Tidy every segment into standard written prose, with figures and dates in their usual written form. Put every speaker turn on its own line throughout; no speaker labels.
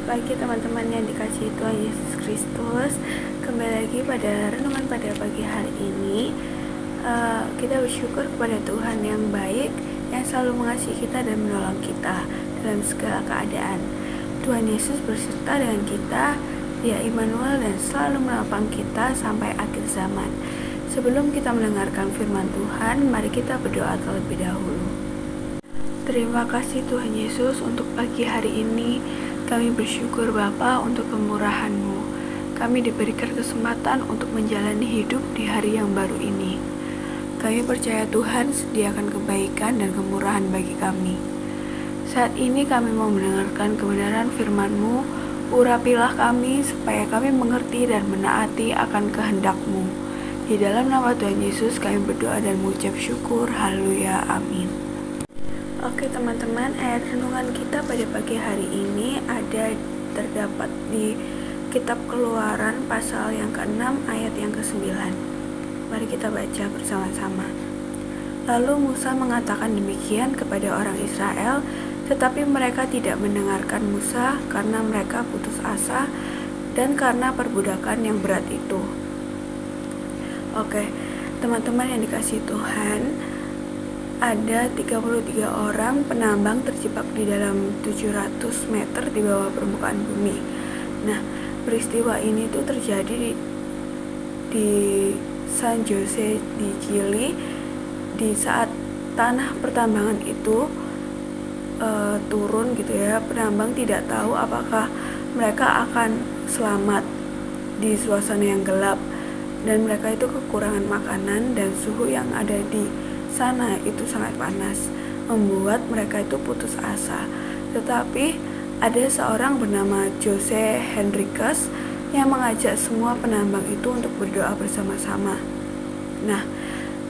pagi teman-teman yang dikasihi Tuhan Yesus Kristus. Kembali lagi pada renungan pada pagi hari ini. Kita bersyukur kepada Tuhan yang baik, yang selalu mengasihi kita dan menolong kita dalam segala keadaan. Tuhan Yesus berserta dengan kita, Dia Immanuel, dan selalu menopang kita sampai akhir zaman. Sebelum kita mendengarkan firman Tuhan, mari kita berdoa terlebih dahulu. Terima kasih Tuhan Yesus untuk pagi hari ini. Kami bersyukur Bapa untuk kemurahan-Mu. Kami diberikan kesempatan untuk menjalani hidup di hari yang baru ini. Kami percaya Tuhan sediakan kebaikan dan kemurahan bagi kami. Saat ini kami mau mendengarkan kebenaran firman-Mu. Urapilah kami supaya kami mengerti dan menaati akan kehendak-Mu. Di dalam nama Tuhan Yesus kami berdoa dan mengucap syukur. Haleluya, amin. Oke teman-teman, ayat renungan kita pada pagi hari ini terdapat di kitab Keluaran pasal yang ke-6 ayat yang ke-9. Mari kita baca bersama-sama. Lalu Musa mengatakan demikian kepada orang Israel, tetapi mereka tidak mendengarkan Musa karena mereka putus asa dan karena perbudakan yang berat itu. Oke, teman-teman yang dikasihi Tuhan, ada 33 orang penambang terjebak di dalam 700 meter di bawah permukaan bumi. Nah, peristiwa ini tuh terjadi di San Jose di Chili di saat tanah pertambangan itu turun gitu ya. Penambang tidak tahu apakah mereka akan selamat di suasana yang gelap, dan mereka itu kekurangan makanan, dan suhu yang ada di sana itu sangat panas, membuat mereka itu putus asa. Tetapi ada seorang bernama Jose Henriques yang mengajak semua penambang itu untuk berdoa bersama-sama. Nah,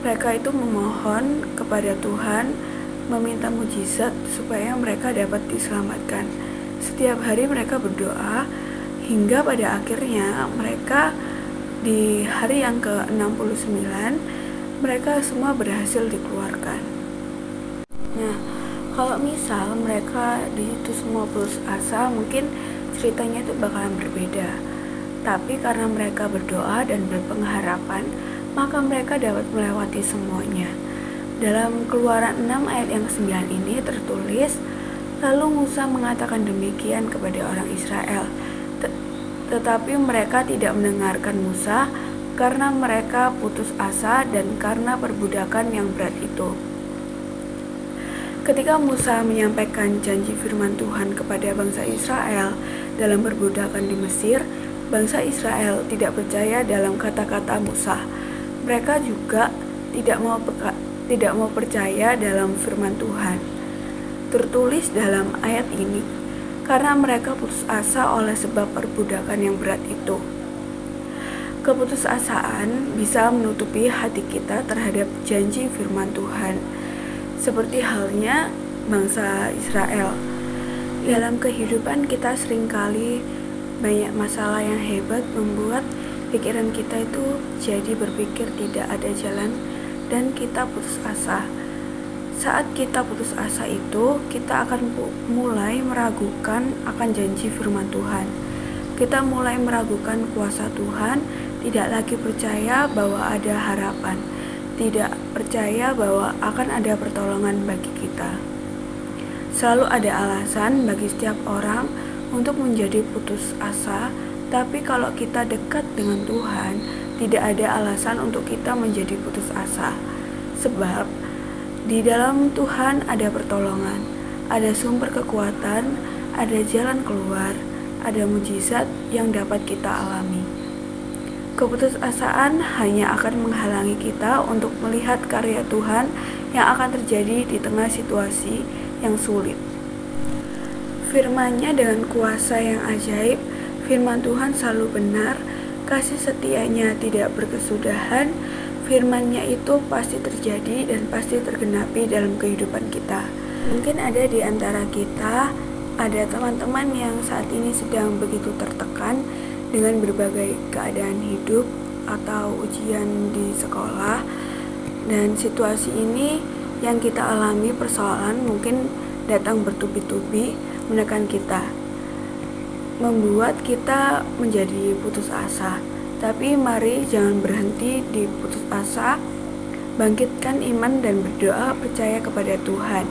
mereka itu memohon kepada Tuhan, meminta mujizat supaya mereka dapat diselamatkan. Setiap hari mereka berdoa hingga pada akhirnya mereka di hari yang ke-69 mereka semua berhasil dikeluarkan. Nah, kalau misal mereka di situ semua putus asa, mungkin ceritanya itu bakalan berbeda. Tapi karena mereka berdoa dan berpengharapan, maka mereka dapat melewati semuanya. Dalam Keluaran 6 ayat yang 9 ini tertulis, lalu Musa mengatakan demikian kepada orang Israel, tetapi mereka tidak mendengarkan Musa karena mereka putus asa dan karena perbudakan yang berat itu. Ketika Musa menyampaikan janji firman Tuhan kepada bangsa Israel dalam perbudakan di Mesir, bangsa Israel tidak percaya dalam kata-kata Musa. Mereka juga tidak mau percaya dalam firman Tuhan. Tertulis dalam ayat ini, karena mereka putus asa oleh sebab perbudakan yang berat itu. Keputusasaan bisa menutupi hati kita terhadap janji firman Tuhan, seperti halnya bangsa Israel. Dalam kehidupan kita seringkali banyak masalah yang hebat membuat pikiran kita itu jadi berpikir tidak ada jalan dan kita putus asa. Saat kita putus asa itu, kita akan mulai meragukan akan janji firman Tuhan. Kita mulai meragukan kuasa Tuhan, tidak lagi percaya bahwa ada harapan, tidak percaya bahwa akan ada pertolongan bagi kita. Selalu ada alasan bagi setiap orang untuk menjadi putus asa, tapi kalau kita dekat dengan Tuhan, tidak ada alasan untuk kita menjadi putus asa. Sebab di dalam Tuhan ada pertolongan, ada sumber kekuatan, ada jalan keluar, ada mujizat yang dapat kita alami. Keputusasaan hanya akan menghalangi kita untuk melihat karya Tuhan yang akan terjadi di tengah situasi yang sulit. Firman-Nya dengan kuasa yang ajaib, firman Tuhan selalu benar, kasih setianya tidak berkesudahan, firman-Nya itu pasti terjadi dan pasti tergenapi dalam kehidupan kita. Mungkin ada di antara kita, ada teman-teman yang saat ini sedang begitu tertekan dengan berbagai keadaan hidup atau ujian di sekolah, dan situasi ini yang kita alami persoalan mungkin datang bertubi-tubi menekan kita. membuat kita menjadi putus asa. Tapi mari jangan berhenti di putus asa, bangkitkan iman dan berdoa percaya kepada Tuhan.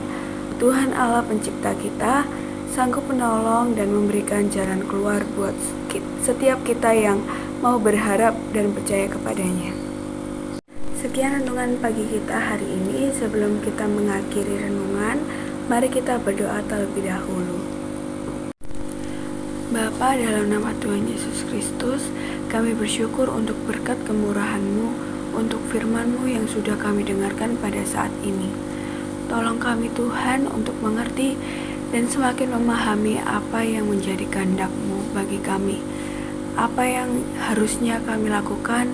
Tuhan Allah pencipta kita, sanggup menolong dan memberikan jalan keluar buat setiap kita yang mau berharap dan percaya kepadanya. Sekian renungan pagi kita hari ini. Sebelum kita mengakhiri renungan, mari kita berdoa terlebih dahulu. Bapa, dalam nama Tuhan Yesus Kristus, kami bersyukur untuk berkat kemurahan-Mu, untuk firman-Mu yang sudah kami dengarkan pada saat ini. Tolong kami Tuhan untuk mengerti dan semakin memahami apa yang menjadi kehendak-Mu bagi kami, apa yang harusnya kami lakukan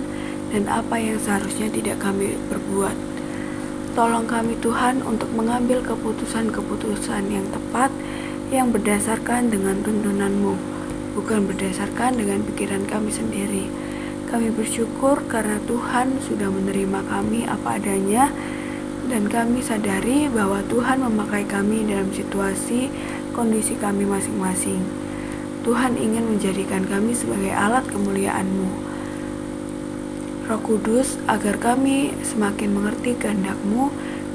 dan apa yang seharusnya tidak kami perbuat. Tolong kami Tuhan untuk mengambil keputusan-keputusan yang tepat, yang berdasarkan dengan tuntunan-Mu, bukan berdasarkan dengan pikiran kami sendiri. Kami bersyukur karena Tuhan sudah menerima kami apa adanya, dan kami sadari bahwa Tuhan memakai kami dalam situasi, kondisi kami masing-masing. Tuhan ingin menjadikan kami sebagai alat kemuliaan-Mu. Roh Kudus, agar kami semakin mengerti kehendak-Mu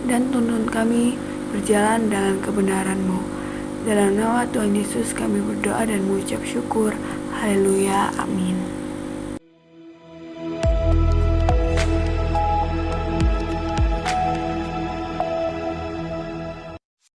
dan tuntun kami berjalan dalam kebenaran-Mu. Dalam nama Tuhan Yesus kami berdoa dan mengucap syukur. Haleluya, amin.